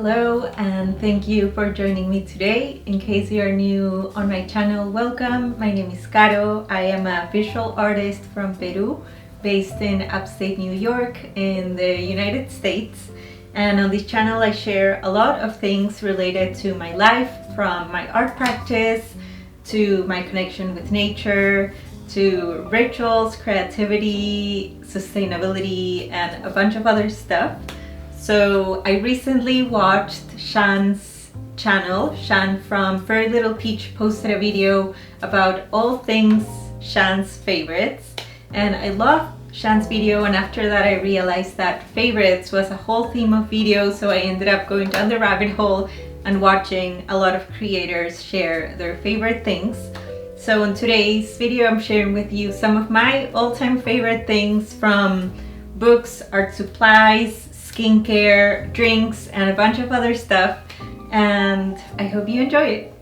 Hello and thank you for joining me today. In case you are new on my channel, welcome. My name is Caro. I am a visual artist from Peru, based in upstate New York in the United States. And on this channel I share a lot of things related to my life, from my art practice to my connection with nature, to rituals, creativity, sustainability, and a bunch of other stuff. So I recently watched Shan's channel. Shan from Fairy Little Peach posted a video about all things Shan's favorites, and I loved Shan's video, and after that I realized that favorites was a whole theme of videos, so I ended up going down the rabbit hole and watching a lot of creators share their favorite things. So in today's video I'm sharing with you some of my all-time favorite things, from books, art supplies, skincare, drinks, and a bunch of other stuff, and I hope you enjoy it.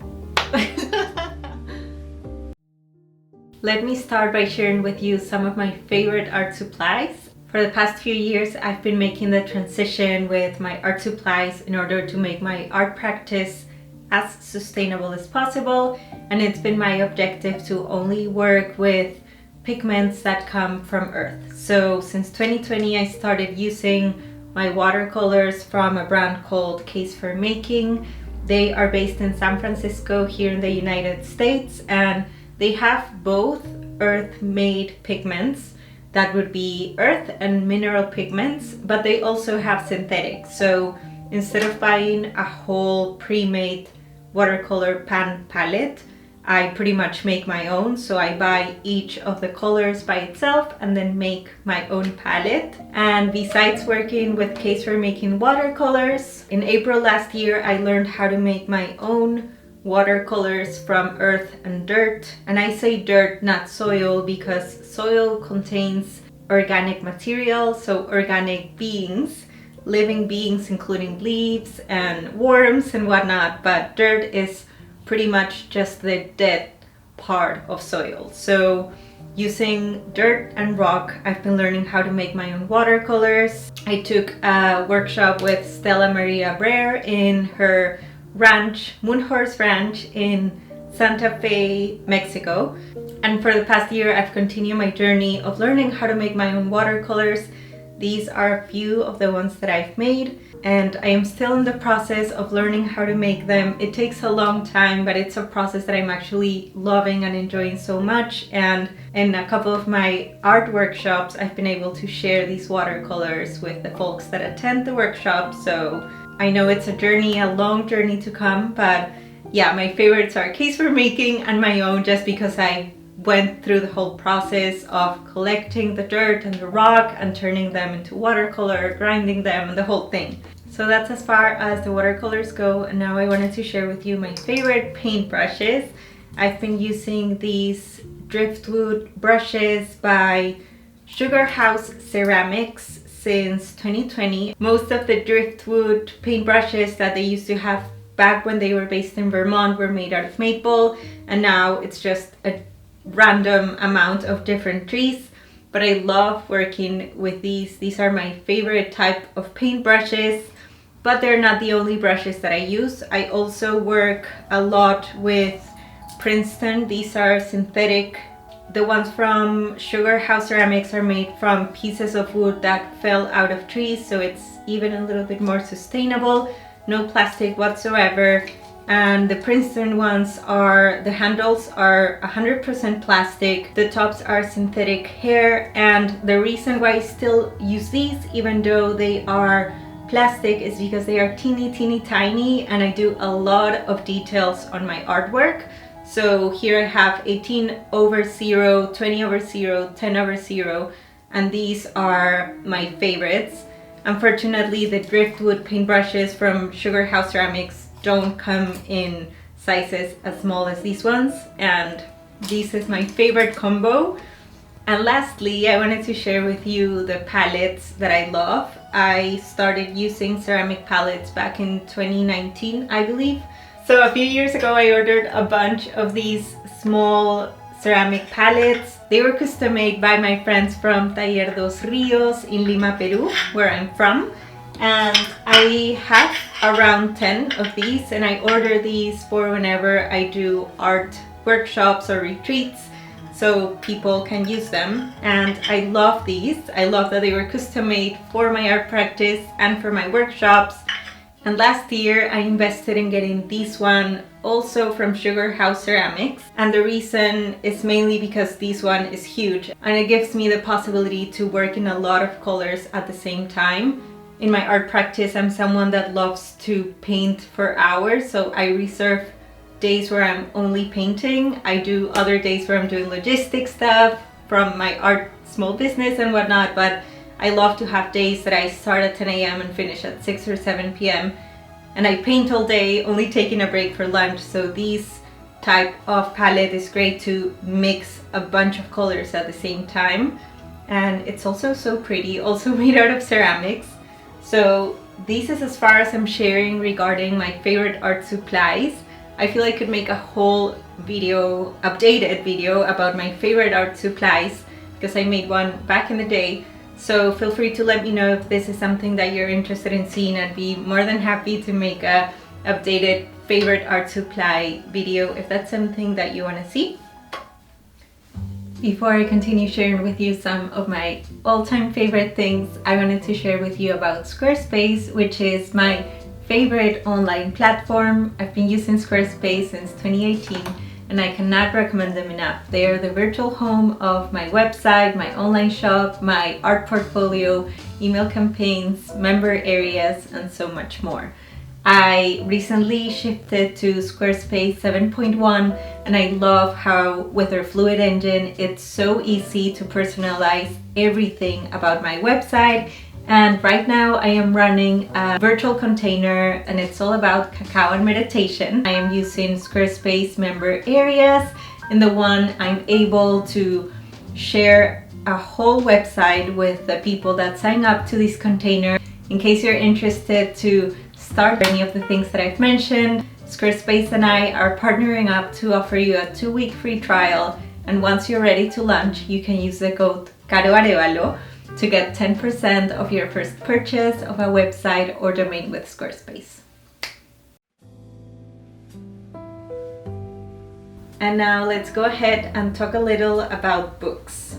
Let me start by sharing with you some of my favorite art supplies. For the past few years I've been making the transition with my art supplies in order to make my art practice as sustainable as possible, and it's been my objective to only work with pigments that come from earth. So since 2020 I started using my watercolors from a brand called Case for Making. They are based in San Francisco here in the United States, and they have both earth-made pigments, that would be earth and mineral pigments, but they also have synthetic. So instead of buying a whole pre-made watercolor pan palette, I pretty much make my own. So I buy each of the colors by itself and then make my own palette. And besides working with Case for Making watercolors, in April last year I learned how to make my own watercolors from earth and dirt. And I say dirt, not soil, because soil contains organic material, so organic beings, living beings, including leaves and worms and whatnot, but dirt is pretty much just the dead part of soil. So using dirt and rock, I've been learning how to make my own watercolors. I took a workshop with Stella Maria Brer in her ranch, Moonhorse Ranch in Santa Fe, Mexico. And for the past year I've continued my journey of learning how to make my own watercolors. These are a few of the ones that I've made, and I am still in the process of learning how to make them. It takes a long time, but it's a process that I'm actually loving and enjoying so much. And in a couple of my art workshops, I've been able to share these watercolors with the folks that attend the workshop. So I know it's a journey, a long journey to come, but yeah, my favorites are Case for Making and my own, just because I went through the whole process of collecting the dirt and the rock and turning them into watercolor, grinding them, the whole thing. So that's as far as the watercolors go, and now I wanted to share with you my favorite paint brushes. I've been using these driftwood brushes by Sugar House Ceramics since 2020. Most of the driftwood paint brushes that they used to have back when they were based in Vermont were made out of maple, and now it's just a random amount of different trees. But I love working with these. These are my favorite type of paint brushes, but they're not the only brushes that I use. I also work a lot with Princeton. These are synthetic. The ones from Sugar House Ceramics are made from pieces of wood that fell out of trees, so it's even a little bit more sustainable. No plastic whatsoever. And the Princeton ones are, the handles are 100% plastic, the tops are synthetic hair, and the reason why I still use these even though they are plastic is because they are teeny tiny, and I do a lot of details on my artwork. So here I have 18/0, 20/0, 10/0, and these are my favorites. Unfortunately, the driftwood paintbrushes from Sugar House Ceramics don't come in sizes as small as these ones, and this is my favorite combo. And lastly, I wanted to share with you the palettes that I love. I started using ceramic palettes back in 2019, I believe. So a few years ago I ordered a bunch of these small ceramic palettes. They were custom made by my friends from Taller dos Rios in Lima, Peru, where I'm from. And I have around 10 of these, and I order these for whenever I do art workshops or retreats so people can use them. And I love these. I love that they were custom made for my art practice and for my workshops. And last year I invested in getting this one also from Sugar House Ceramics, and the reason is mainly because this one is huge and it gives me the possibility to work in a lot of colors at the same time. In my art practice, I'm someone that loves to paint for hours, so I reserve days where I'm only painting. I do other days where I'm doing logistic stuff from my art small business and whatnot, but I love to have days that I start at 10 a.m. and finish at 6 or 7 p.m. and I paint all day, only taking a break for lunch. So this type of palette is great to mix a bunch of colors at the same time, and it's also so pretty, also made out of ceramics. So this is as far as I'm sharing regarding my favorite art supplies. I feel I could make a whole video, updated video about my favorite art supplies because I made one back in the day. So feel free to let me know if this is something that you're interested in seeing. I'd be more than happy to make a updated favorite art supply video if that's something that you want to see. Before I continue sharing with you some of my all-time favorite things, I wanted to share with you about Squarespace, which is my favorite online platform. I've been using Squarespace since 2018 and I cannot recommend them enough. They are the virtual home of my website, my online shop, my art portfolio, email campaigns, member areas, and so much more. I recently shifted to Squarespace 7.1 and I love how with their Fluid engine, it's so easy to personalize everything about my website. And right now I am running a virtual container and it's all about cacao and meditation. I am using Squarespace member areas. In the one I'm able to share a whole website with the people that sign up to this container. In case you're interested to start any of the things that I've mentioned, Squarespace and I are partnering up to offer you a 2-week free trial. And once you're ready to launch, you can use the code Caro Arevalo to get 10% of your first purchase of a website or domain with Squarespace. And now let's go ahead and talk a little about books.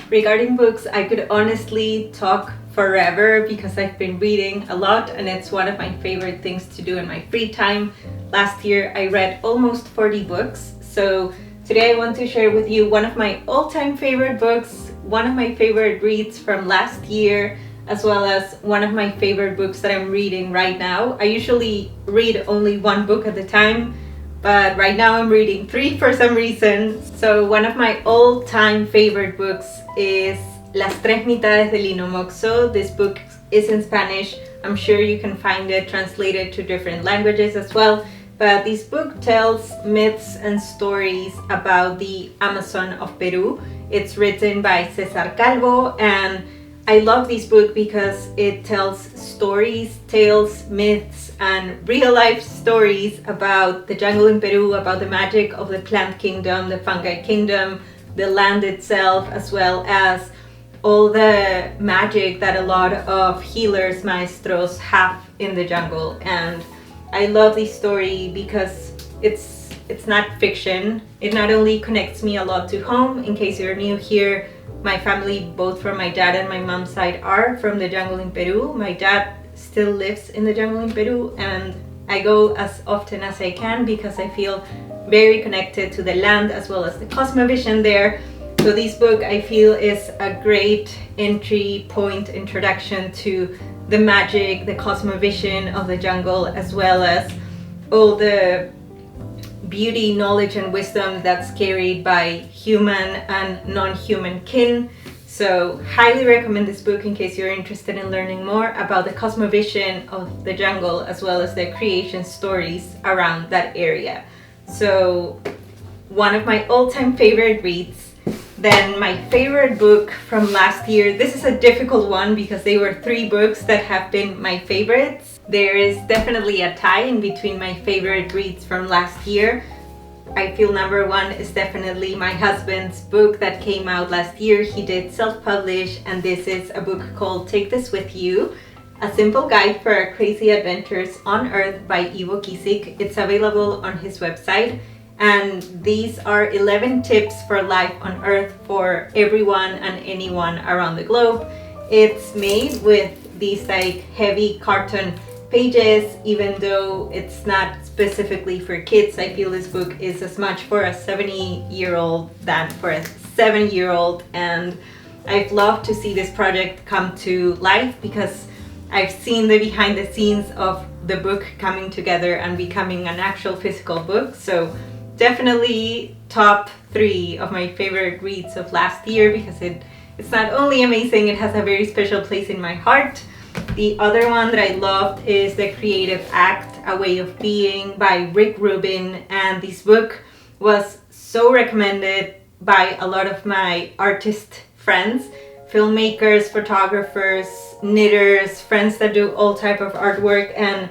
Regarding books, I could honestly talk forever because I've been reading a lot and it's one of my favorite things to do in my free time. Last year I read almost 40 books. So today I want to share with you one of my all-time favorite books, one of my favorite reads from last year, as well as one of my favorite books that I'm reading right now. I usually read only one book at a time, but right now I'm reading 3 for some reason. So one of my all-time favorite books is Las Tres Mitades de Lino Moxo. This book is in Spanish. I'm sure you can find it translated to different languages as well. But this book tells myths and stories about the Amazon of Peru. It's written by Cesar Calvo, and I love this book because it tells stories, tales, myths, and real-life stories about the jungle in Peru, about the magic of the plant kingdom, the fungi kingdom, the land itself, as well as all the magic that a lot of healers, maestros have in the jungle. And I love this story because it's not fiction. It not only connects me a lot to home. In case you're new here, my family, both from my dad and my mom's side, are from the jungle in Peru. My dad still lives in the jungle in Peru and I go as often as I can because I feel very connected to the land as well as the cosmovision there. So this book I feel is a great entry point introduction to the magic, the cosmovision of the jungle, as well as all the beauty, knowledge, and wisdom that's carried by human and non-human kin. So highly recommend this book in case you're interested in learning more about the cosmovision of the jungle as well as the creation stories around that area. So one of my all-time favorite reads. Then my favorite book from last year. This is a difficult one because they were 3 books that have been my favorites. There is definitely a tie in between my favorite reads from last year. I feel number 1 is definitely my husband's book that came out last year. He did self-publish, and this is a book called Take This With You. A Simple Guide for Our Crazy Adventures on Earth by Ivo Kisik. It's available on his website. And these are 11 tips for life on Earth for everyone and anyone around the globe. It's made with these like heavy carton pages, even though it's not specifically for kids. I feel this book is as much for a 70-year-old than for a 7-year-old. And I've loved to see this project come to life because I've seen the behind the scenes of the book coming together and becoming an actual physical book. So definitely top 3 of my favorite reads of last year because it's not only amazing, it has a very special place in my heart. The other one that I loved is The Creative Act, A Way of Being by Rick Rubin. And this book was so recommended by a lot of my artist friends, filmmakers, photographers, knitters, friends that do all type of artwork. And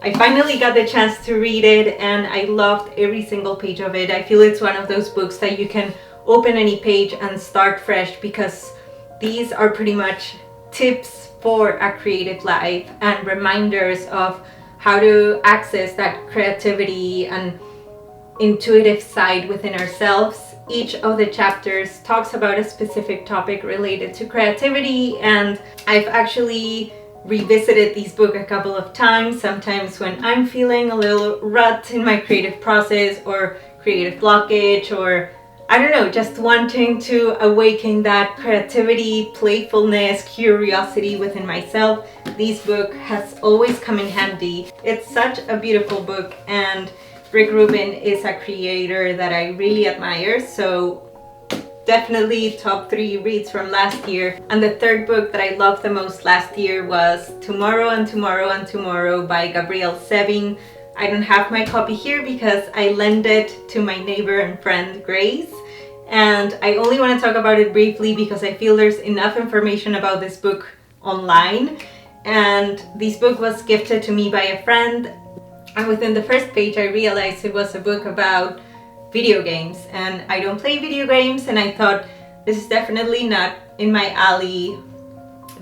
I finally got the chance to read it and I loved every single page of it. I feel it's one of those books that you can open any page and start fresh because these are pretty much tips for a creative life and reminders of how to access that creativity and intuitive side within ourselves. Each of the chapters talks about a specific topic related to creativity, and I've actually revisited this book a couple of times, sometimes when I'm feeling a little rut in my creative process or creative blockage, or I don't know, just wanting to awaken that creativity, playfulness, curiosity within myself. This book has always come in handy. It's such a beautiful book, and Rick Rubin is a creator that I really admire, so definitely top 3 reads from last year. And the third book that I loved the most last year was Tomorrow and Tomorrow and Tomorrow by Gabrielle Sevin. I don't have my copy here because I lent it to my neighbor and friend Grace. And I only want to talk about it briefly because I feel there's enough information about this book online. And this book was gifted to me by a friend. And within the first page, I realized it was a book about video games. And I don't play video games. And I thought, this is definitely not in my alley.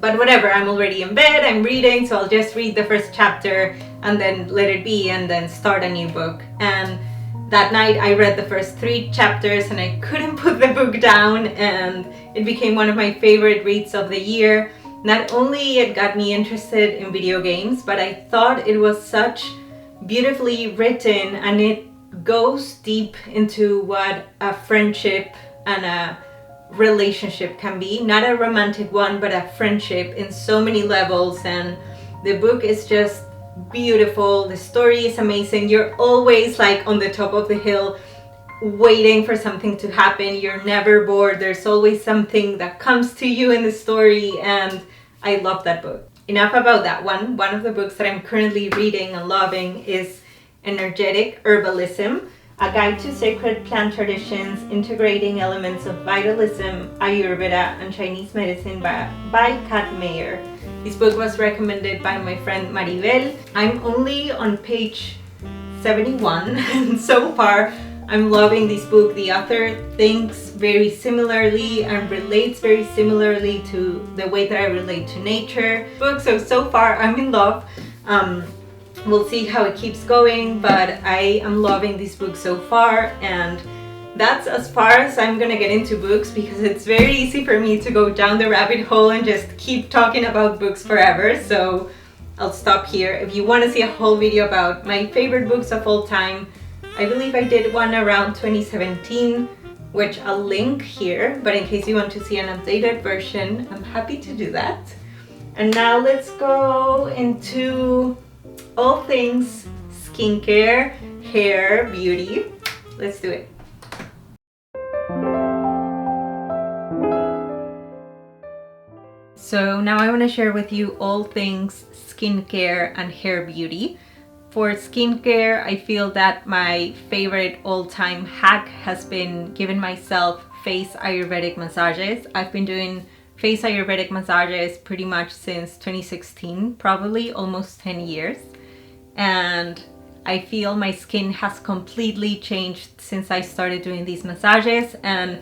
But whatever, I'm already in bed, I'm reading, so I'll just read the first chapter and then let it be and then start a new book. And that night I read the first 3 chapters and I couldn't put the book down, and it became one of my favorite reads of the year. Not only it got me interested in video games, but I thought it was such beautifully written, and it goes deep into what a friendship and a relationship can be. Not a romantic one, but a friendship in so many levels. And the book is just beautiful. The story is amazing. You're always like on the top of the hill waiting for something to happen. You're never bored. There's always something that comes to you in the story, and I love that book. Enough about that one. One of the books that I'm currently reading and loving is Energetic Herbalism, A Guide to Sacred Plant Traditions, Integrating Elements of Vitalism, Ayurveda, and Chinese Medicine by Kat Meyer. This book was recommended by my friend Maribel. I'm only on page 71, and so far I'm loving this book. The author thinks very similarly and relates very similarly to the way that I relate to nature. So far I'm in love. We'll see how it keeps going, but I am loving this book so far, and that's as far as I'm gonna get into books because it's very easy for me to go down the rabbit hole and just keep talking about books forever. So I'll stop here. If you want to see a whole video about my favorite books of all time, I believe I did one around 2017, which I'll link here, but in case you want to see an updated version, I'm happy to do that. And now let's go into all things skincare, hair, beauty. Let's do it. So now I want to share with you all things skincare and hair beauty. For skincare, I feel that my favorite all-time hack has been giving myself face Ayurvedic massages. I've been doing face Ayurvedic massages pretty much since 2016, probably almost 10 years. And I feel my skin has completely changed since I started doing these massages, and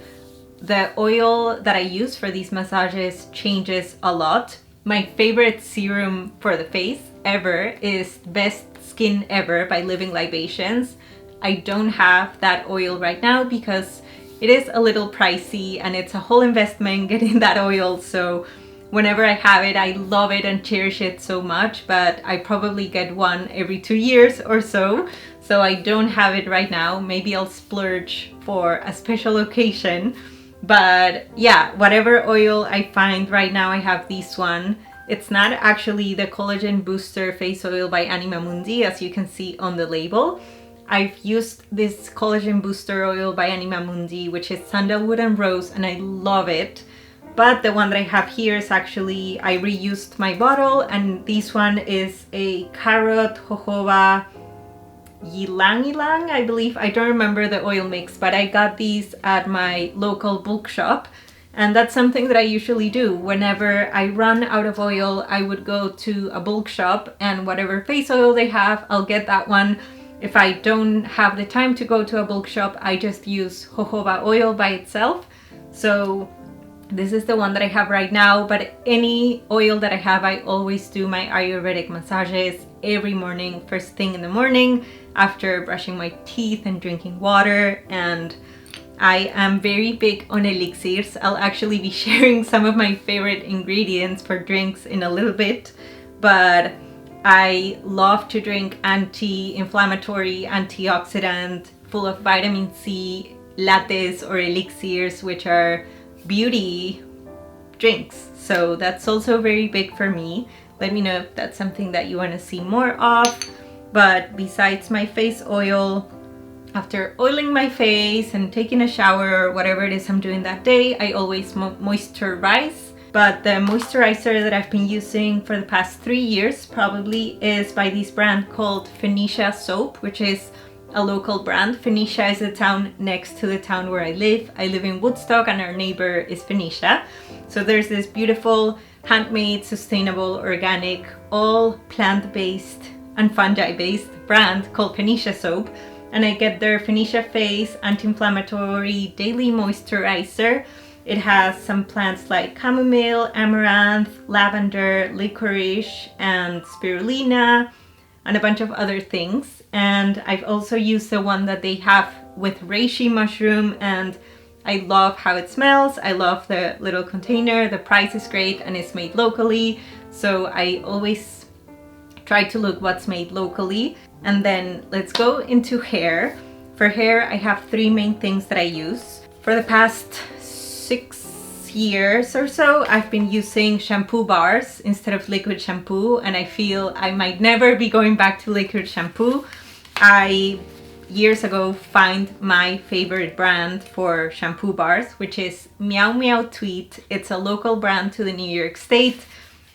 the oil that I use for these massages changes a lot. My favorite serum for the face ever is Best Skin Ever by Living Libations. I don't have that oil right now because it is a little pricey and it's a whole investment getting that oil. So whenever I have it, I love it and cherish it so much, but I probably get one every 2 years or so. So I don't have it right now. Maybe I'll splurge for a special occasion. But yeah, whatever oil I find right now, I have this one. It's not actually the Collagen Booster Face Oil by Anima Mundi, as you can see on the label. I've used this Collagen Booster Oil by Anima Mundi, which is Sandalwood and Rose, and I love it. But the one that I have here is actually, I reused my bottle, and this one is a carrot jojoba ylang ylang, I believe. I don't remember the oil mix, but I got these at my local bulk shop. And that's something that I usually do. Whenever I run out of oil, I would go to a bulk shop and whatever face oil they have, I'll get that one. If I don't have the time to go to a bulk shop, I just use jojoba oil by itself. So this is the one that I have right now, but any oil that I have, I always do my Ayurvedic massages every morning, first thing in the morning, after brushing my teeth and drinking water. And I am very big on elixirs. I'll actually be sharing some of my favorite ingredients for drinks in a little bit, but I love to drink anti-inflammatory, antioxidant, full of vitamin C lattes or elixirs, which are beauty drinks. So that's also very big for me. Let me know if that's something that you want to see more of. But besides my face oil, after oiling my face and taking a shower or whatever it is I'm doing that day, I always moisturize. But the moisturizer that I've been using for the past 3 years probably is by this brand called Phoenicia Soap, which is a local brand. Phoenicia is a town next to the town where I live. I live in Woodstock and our neighbor is Phoenicia. So there's this beautiful, handmade, sustainable, organic, all plant-based and fungi-based brand called Phoenicia Soap. And I get their Phoenicia Face Anti-Inflammatory Daily Moisturizer. It has some plants like chamomile, amaranth, lavender, licorice, and spirulina, and a bunch of other things. And I've also used the one that they have with reishi mushroom, and I love how it smells. I love the little container. The price is great and it's made locally. So I always try to look what's made locally. And then let's go into hair. For hair, I have 3 main things that I use. For the past 6 years or so, I've been using shampoo bars instead of liquid shampoo, and I feel I might never be going back to liquid shampoo. I years ago found my favorite brand for shampoo bars, which is Meow Meow Tweet. It's a local brand to the New York State,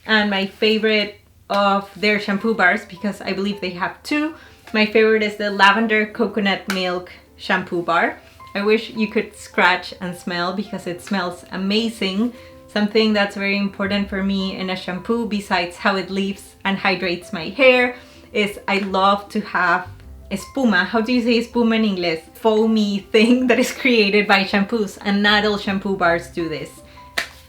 and my favorite of their shampoo bars, because I believe they have 2. My favorite is the Lavender Coconut Milk shampoo bar. I wish you could scratch and smell because it smells amazing. Something that's very important for me in a shampoo, besides how it leaves and hydrates my hair, is I love to have espuma. How do you say espuma in English? Foamy thing that is created by shampoos, and not all shampoo bars do this.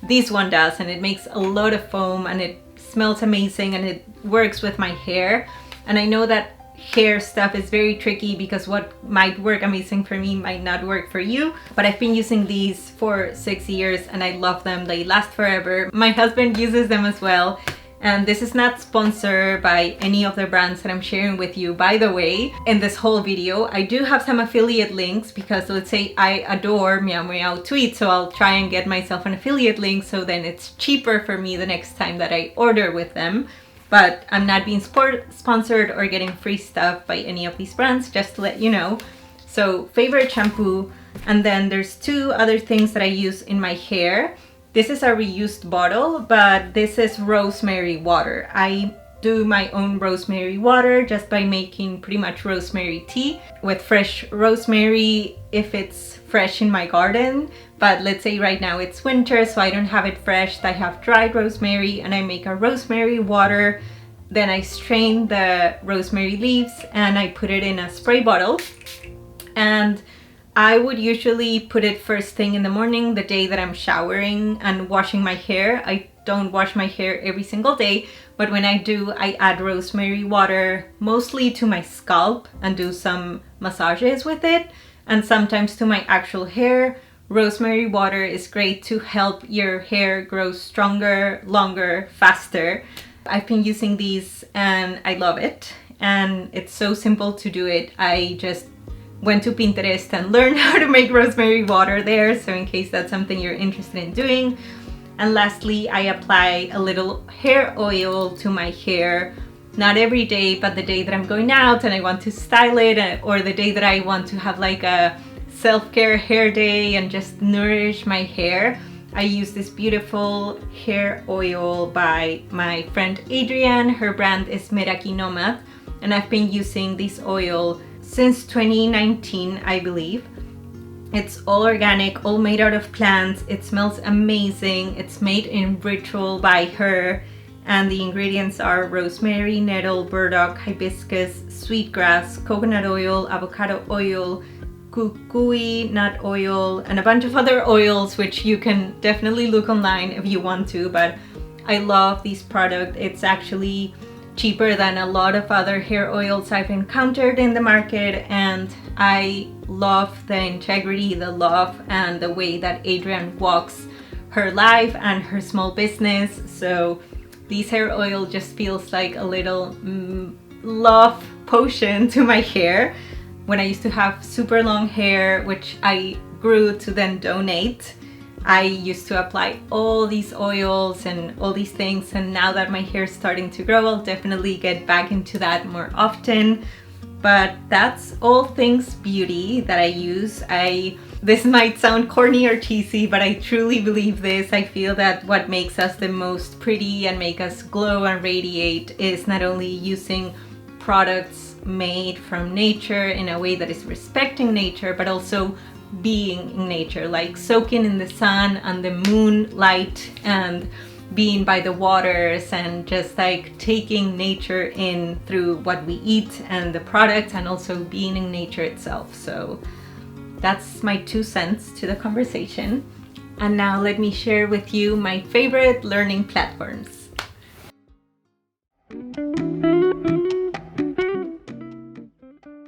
This one does, and it makes a lot of foam and it smells amazing and it works with my hair. And I know that hair stuff is very tricky because what might work amazing for me might not work for you, but I've been using these for 6 years and I love them. They last forever. My husband uses them as well, and this is not sponsored by any of the brands that I'm sharing with you, by the way, in this whole video. I do have some affiliate links because, let's say, I adore Meow Meow Tweet, so I'll try and get myself an affiliate link so then it's cheaper for me the next time that I order with them. But I'm not being sponsored or getting free stuff by any of these brands, just to let you know. So favorite shampoo, and then there's 2 other things that I use in my hair. This is a reused bottle, but this is rosemary water. I do my own rosemary water just by making pretty much rosemary tea with fresh rosemary if it's fresh in my garden. But let's say right now it's winter, so I don't have it fresh. I have dried rosemary and I make a rosemary water. Then I strain the rosemary leaves and I put it in a spray bottle. And I would usually put it first thing in the morning, the day that I'm showering and washing my hair. I don't wash my hair every single day, but when I do, I add rosemary water mostly to my scalp and do some massages with it, and sometimes to my actual hair. Rosemary water is great to help your hair grow stronger, longer, faster. I've been using these and I love it, and it's so simple to do it. I just went to Pinterest and learned how to make rosemary water there, so in case that's something you're interested in doing. And lastly, I apply a little hair oil to my hair, not every day, but the day that I'm going out and I want to style it, or the day that I want to have like a self-care hair day and just nourish my hair. I use this beautiful hair oil by my friend Adrienne. Her brand is Meraki Nomad, and I've been using this oil since 2019, I believe. It's all organic, all made out of plants. It smells amazing. It's made in Ritual by her, and the ingredients are rosemary, nettle, burdock, hibiscus, sweetgrass, coconut oil, avocado oil, kukui nut oil, and a bunch of other oils, which you can definitely look online if you want to, but I love this product. It's actually cheaper than a lot of other hair oils I've encountered in the market, and I love the integrity, the love, and the way that Adrienne walks her life and her small business. So this hair oil just feels like a little love potion to my hair. When I used to have super long hair, which I grew to then donate, I used to apply all these oils and all these things, and now that my hair is starting to grow, I'll definitely get back into that more often. But that's all things beauty that I use. This might sound corny or cheesy, but I truly believe this. I feel that what makes us the most pretty and make us glow and radiate is not only using products made from nature in a way that is respecting nature, but also being in nature, like soaking in the sun and the moonlight and being by the waters, and just like taking nature in through what we eat and the products, and also being in nature itself. So that's my 2 cents to the conversation. And now let me share with you my favorite learning platforms.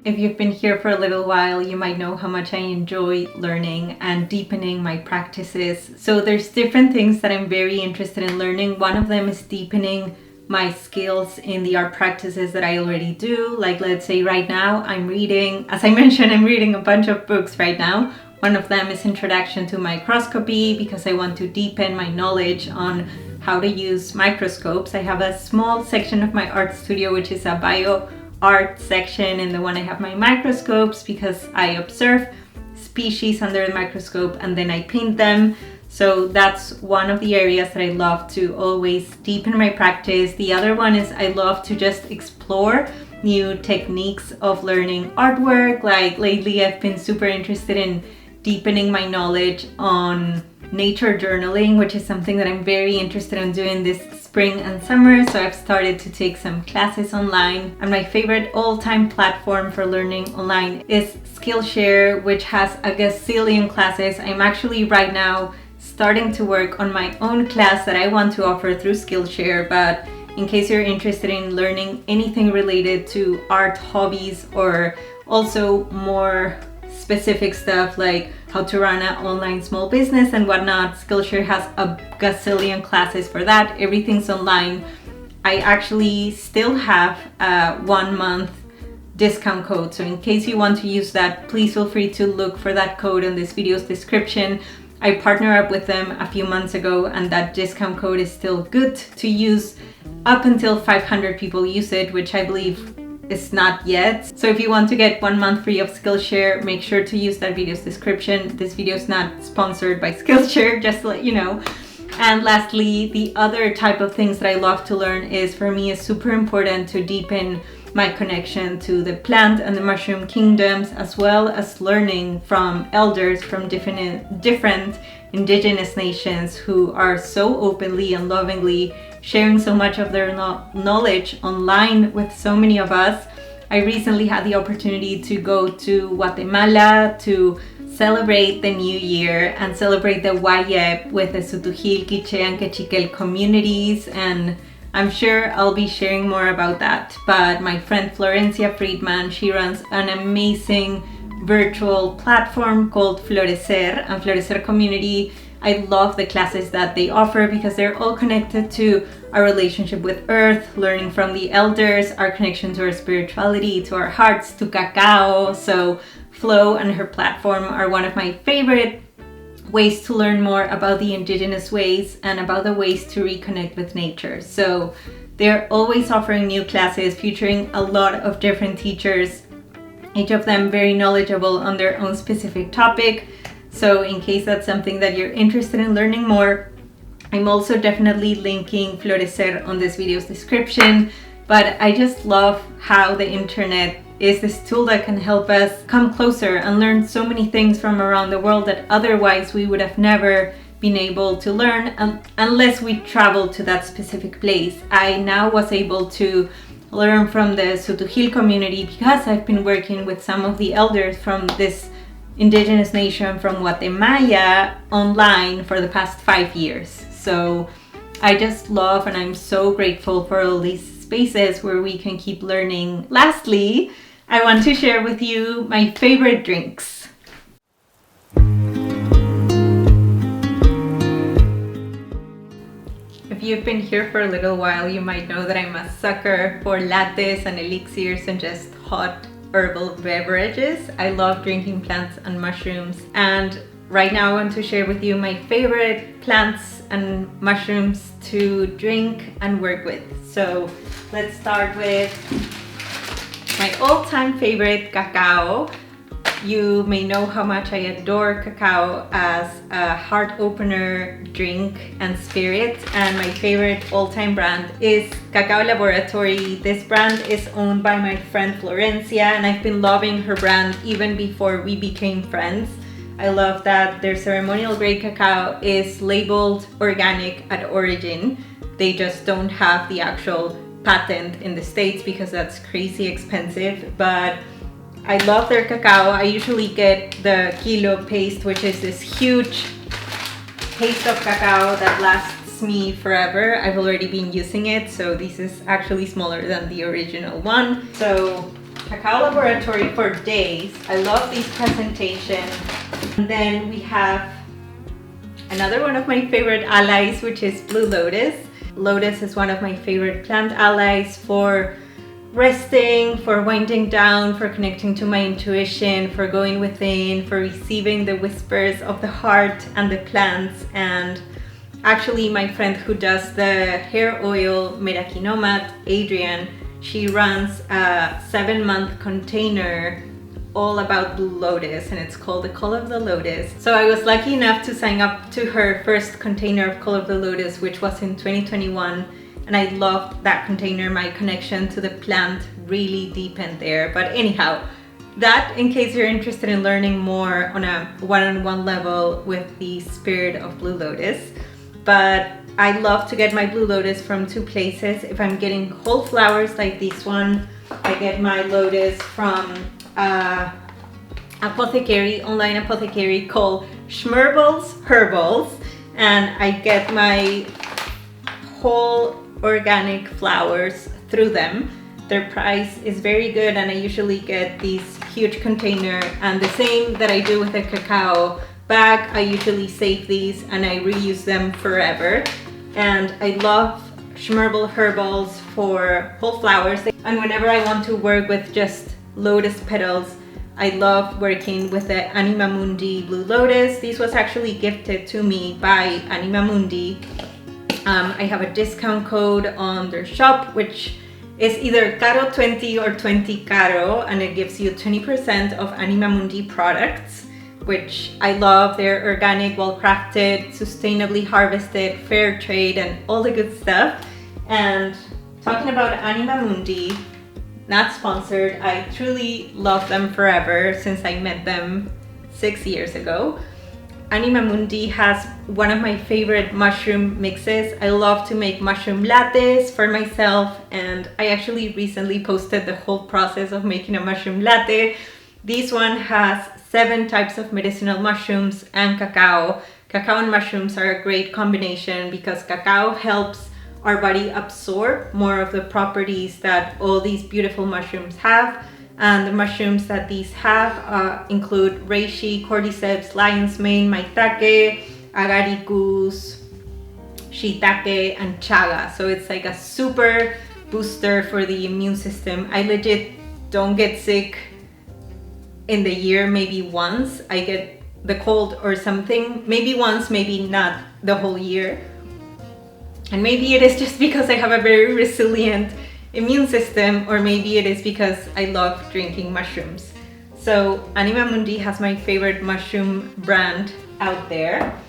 If you've been here for a little while, you might know how much I enjoy learning and deepening my practices. So there's different things that I'm very interested in learning. One of them is deepening my skills in the art practices that I already do. Like, let's say right now I'm reading, as I mentioned, I'm reading a bunch of books right now. One of them is Introduction to Microscopy, because I want to deepen my knowledge on how to use microscopes. I have a small section of my art studio, which is a bio art section, and the one I have my microscopes, because I observe species under the microscope and then I paint them. So that's one of the areas that I love to always deepen my practice. The other one is I love to just explore new techniques of learning artwork. Like lately I've been super interested in deepening my knowledge on nature journaling, which is something that I'm very interested in doing this spring and summer. So I've started to take some classes online, and my favorite all-time platform for learning online is Skillshare, which has a gazillion classes. I'm actually right now starting to work on my own class that I want to offer through Skillshare, but in case you're interested in learning anything related to art hobbies, or also more specific stuff like how to run an online small business and whatnot, Skillshare has a gazillion classes for that. Everything's online. I actually still have a 1-month discount code, so in case you want to use that, please feel free to look for that code in this video's description. I partnered up with them a few months ago, and that discount code is still good to use up until 500 people use it, which I believe is not yet. So if you want to get 1 month free of Skillshare, make sure to use that video's description. This video is not sponsored by Skillshare, just to let you know. And lastly, the other type of things that I love to learn is, for me, it's super important to deepen my connection to the plant and the mushroom kingdoms, as well as learning from elders from different indigenous nations who are so openly and lovingly sharing so much of their knowledge online with so many of us. I recently had the opportunity to go to Guatemala to celebrate the new year and celebrate the Wayep with the Sutujil, Quiche, and Quechiquel communities, and I'm sure I'll be sharing more about that. But my friend Florencia Friedman, she runs an amazing virtual platform called Florecer, and Florecer Community. I love the classes that they offer because they're all connected to our relationship with Earth, learning from the elders, our connection to our spirituality, to our hearts, to cacao. So Flo and her platform are one of my favorite ways to learn more about the indigenous ways and about the ways to reconnect with nature. So they're always offering new classes featuring a lot of different teachers, each of them very knowledgeable on their own specific topic. So in case that's something that you're interested in learning more, I'm also definitely linking Florecer on this video's description. But I just love how the internet is this tool that can help us come closer and learn so many things from around the world that otherwise we would have never been able to learn unless we traveled to that specific place. I now was able to learn from the Sutujil community because I've been working with some of the elders from this indigenous nation from Guatemala online for the past 5 years. So I just love and I'm so grateful for all these spaces where we can keep learning. Lastly, I want to share with you my favorite drinks. If you've been here for a little while, you might know that I'm a sucker for lattes and elixirs and just hot herbal beverages. I love drinking plants and mushrooms, and right now I want to share with you my favorite plants and mushrooms to drink and work with. So let's start with my all-time favorite, cacao. You may know how much I adore cacao as a heart opener drink and spirit, and my favorite all-time brand is Cacao Laboratory. This brand is owned by my friend Florencia, and I've been loving her brand even before we became friends. I love that their ceremonial grade cacao is labeled organic at origin. They just don't have the actual patent in the States because that's crazy expensive, but I love their cacao. I usually get the kilo paste, which is this huge paste of cacao that lasts me forever. I've already been using it, so this is actually smaller than the original one. So Cacao Laboratory for days. I love these presentations. And then we have another one of my favorite allies, which is Blue Lotus. Lotus is one of my favorite plant allies for resting, for winding down, for connecting to my intuition, for going within, for receiving the whispers of the heart and the plants. And actually my friend who does the hair oil, Merakinomad, Adrian, she runs a 7-month container all about Blue Lotus, and it's called the Call of the Lotus. So I was lucky enough to sign up to her first container of Call of the Lotus, which was in 2021. And I loved that container. My connection to the plant really deepened there. But anyhow, that in case you're interested in learning more on a one-on-one level with the spirit of Blue Lotus. But I love to get my Blue Lotus from 2 places. If I'm getting whole flowers like this one, I get my lotus from apothecary, online apothecary called Schmerbles Herbals. And I get my whole organic flowers through them. Their price is very good, and I usually get these huge container, and the same that I do with the cacao bag, I usually save these and I reuse them forever. And I love Schmerble Herbals for whole flowers, and whenever I want to work with just lotus petals, I love working with the Anima Mundi Blue Lotus. This was actually gifted to me by Anima Mundi. I have a discount code on their shop, which is either Caro20 or 20 Caro, and it gives you 20% of Anima Mundi products, which I love. They're organic, well-crafted, sustainably harvested, fair trade, and all the good stuff. And talking about Anima Mundi, not sponsored, I truly love them forever since I met them 6 years ago. Anima Mundi has one of my favorite mushroom mixes. I love to make mushroom lattes for myself, and I actually recently posted the whole process of making a mushroom latte. This one has 7 types of medicinal mushrooms and cacao. Cacao and mushrooms are a great combination because cacao helps our body absorb more of the properties that all these beautiful mushrooms have. And the mushrooms that these have include reishi, cordyceps, lion's mane, maitake, agaricus, shiitake, and chaga. So it's like a super booster for the immune system. I legit don't get sick in the year. Maybe once I get the cold or something. Maybe once, maybe not the whole year. And maybe it is just because I have a very resilient immune system, or maybe it is because I love drinking mushrooms. So Anima Mundi has my favorite mushroom brand out there.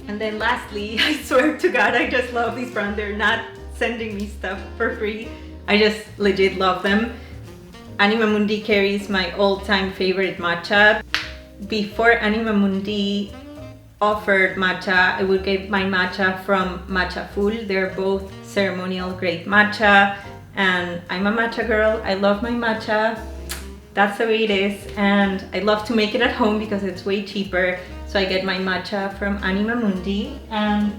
And then lastly, I swear to God, I just love this brand. They're not sending me stuff for free. I just legit love them. Anima Mundi carries my all-time favorite matcha. Before Anima Mundi offered matcha, I would get my matcha from Matcha Full. They're both ceremonial grade matcha, and I'm a matcha girl. I love my matcha. That's the way it is, and I love to make it at home because it's way cheaper. So I get my matcha from Anima Mundi, and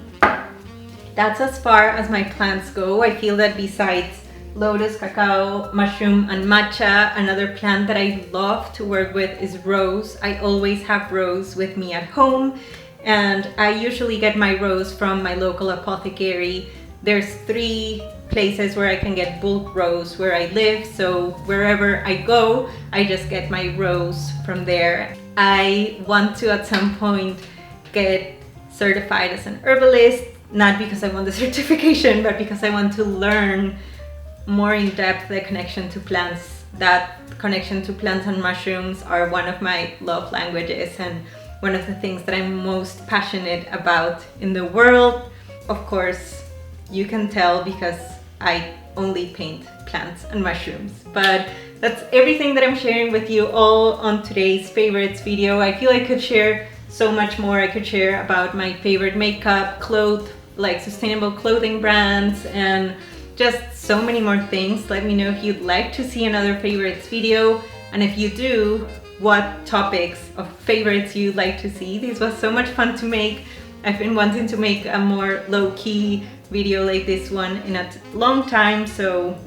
that's as far as my plants go. I feel that besides lotus, cacao, mushroom, and matcha, another plant that I love to work with is rose. I always have rose with me at home, and I usually get my rose from my local apothecary. There's 3 places where I can get bulk rose where I live, so wherever I go, I just get my rose from there. I want to at some point get certified as an herbalist, not because I want the certification, but because I want to learn more in depth the connection to plants. That connection to plants and mushrooms are one of my love languages and one of the things that I'm most passionate about in the world. Of course, you can tell because I only paint plants and mushrooms, but that's everything that I'm sharing with you all on today's favorites video. I feel I could share so much more. I could share about my favorite makeup, clothes, like sustainable clothing brands, and just so many more things. Let me know if you'd like to see another favorites video, and if you do, what topics of favorites you'd like to see. This was so much fun to make. I've been wanting to make a more low-key video like this one in a long time, so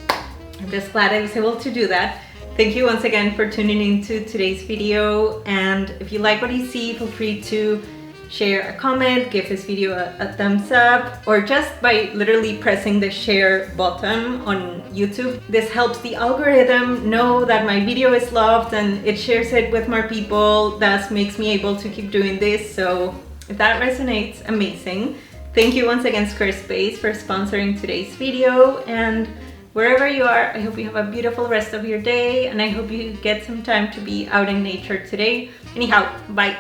I'm just glad I was able to do that. Thank you once again for tuning into today's video, and if you like what you see, feel free to share a comment, give this video a thumbs up, or just by literally pressing the share button on YouTube. This helps the algorithm know that my video is loved and it shares it with more people. That makes me able to keep doing this, so if that resonates, amazing. Thank you once again, Squarespace, for sponsoring today's video, and wherever you are, I hope you have a beautiful rest of your day, and I hope you get some time to be out in nature today. Anyhow, bye.